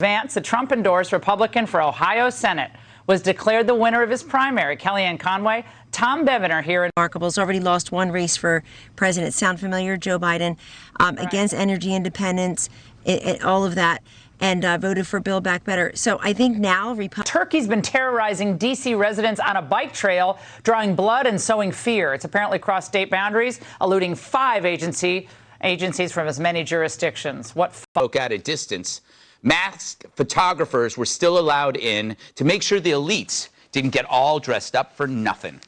VANCE, the Trump-endorsed Republican for Ohio Senate, was declared the winner of his primary. Kellyanne Conway, Tom Bevener here in Remarkable's already lost one race for president. Sound familiar? Joe Biden, against energy independence, all of that, and voted for Build Back Better. So I think now Turkey's been terrorizing D.C. residents on a bike trail, drawing blood and sowing fear. It's apparently crossed state boundaries, eluding 5 agencies from as many jurisdictions. What spoke at a distance. Masked photographers were still allowed in to make sure the elites didn't get all dressed up for nothing.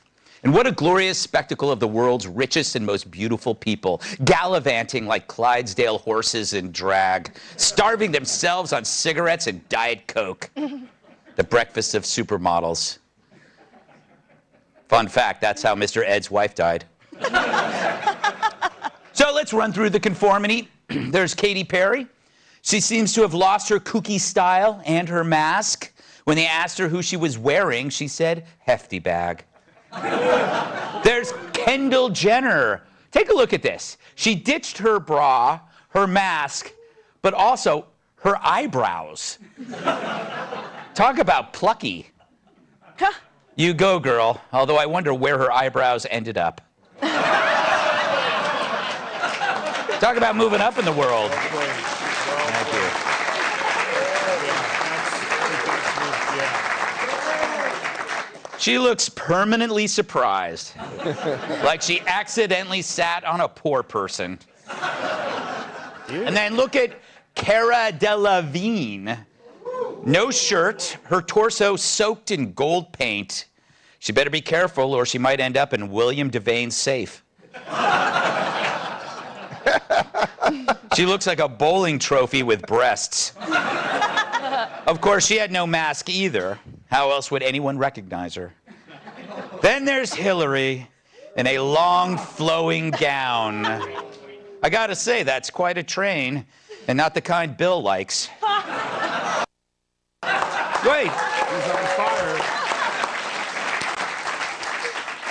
And what a glorious spectacle of the world's richest and most beautiful people, gallivanting like Clydesdale horses in drag, starving themselves on cigarettes and Diet Coke. The breakfast of supermodels. Fun fact, that's how Mr. Ed's wife died. So let's run through the conformity. There's Katy Perry. She seems to have lost her kooky style and her mask. When they asked her who she was wearing, she said, hefty bag. There's Kendall Jenner. Take a look at this. She ditched her bra, her mask, but also her eyebrows. Talk about plucky. Huh. You go, girl. Although I wonder where her eyebrows ended up. Talk about moving up in the world. Thank you. She looks permanently surprised, like she accidentally sat on a poor person. And then look at Cara Delevingne. No shirt, her torso soaked in gold paint. She better be careful or she might end up in William Devane's safe. She looks like a bowling trophy with breasts. Of course, she had no mask either. How else would anyone recognize her? Then there's Hillary in a long, flowing gown. I gotta say, that's quite a train, and not the kind Bill likes. Wait. He's on fire.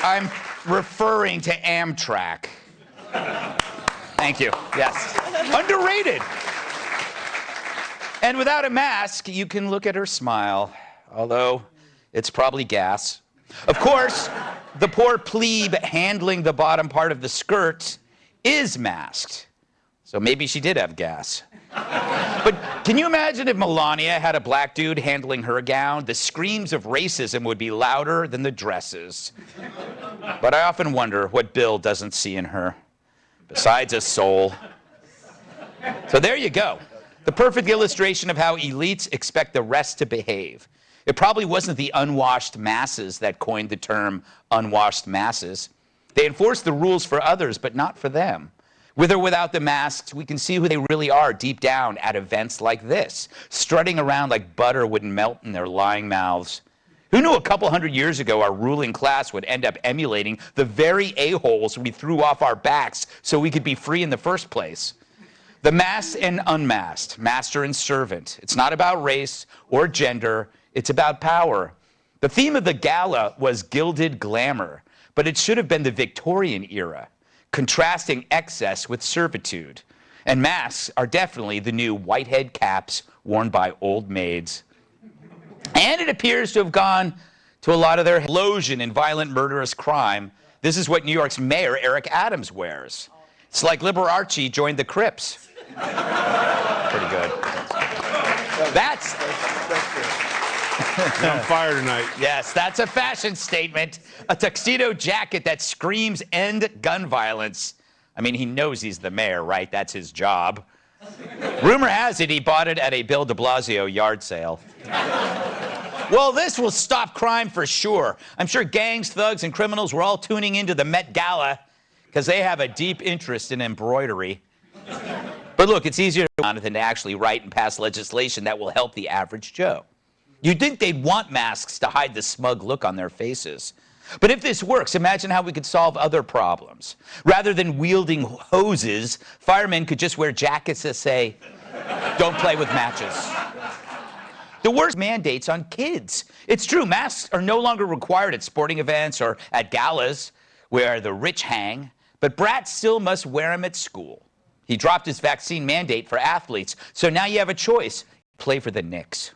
I'm referring to Amtrak. Thank you. Yes. Underrated. And without a mask, you can look at her smile, although it's probably gas. Of course, the poor plebe handling the bottom part of the skirt is masked. So maybe she did have gas. But can you imagine if Melania had a black dude handling her gown? The screams of racism would be louder than the dresses. But I often wonder what Bill doesn't see in her, besides a soul. So there you go. The perfect illustration of how elites expect the rest to behave. It probably wasn't the unwashed masses that coined the term unwashed masses. They enforce the rules for others, but not for them. With or without the masks, we can see who they really are deep down at events like this, strutting around like butter wouldn't melt in their lying mouths. Who knew a couple hundred years ago our ruling class would end up emulating the very a-holes we threw off our backs so we could be free in the first place? The masked and unmasked, master and servant. It's not about race or gender, it's about power. The theme of the gala was gilded glamour, but it should have been the Victorian era, contrasting excess with servitude. And masks are definitely the new whitehead caps worn by old maids. And it appears to have gone to a lot of their explosion in violent murderous crime. This is what New York's mayor, Eric Adams, wears. It's like Liberace joined the Crips. Pretty good. That's on fire tonight. Yes, that's a fashion statement. A tuxedo jacket that screams end gun violence. I mean, he knows he's the mayor, right? That's his job. Rumor has it he bought it at a Bill de Blasio yard sale. Well, this will stop crime for sure. I'm sure gangs, thugs, and criminals were all tuning into the Met Gala because they have a deep interest in embroidery. But look, it's easier than to actually write and pass legislation that will help the average Joe. You'd think they'd want masks to hide the smug look on their faces. But if this works, imagine how we could solve other problems. Rather than wielding hoses, firemen could just wear jackets that say, "Don't play with matches." The worst mandates on kids. It's true, masks are no longer required at sporting events or at galas where the rich hang, but brats still must wear them at school. He dropped his vaccine mandate for athletes, so now you have a choice. play for the Knicks.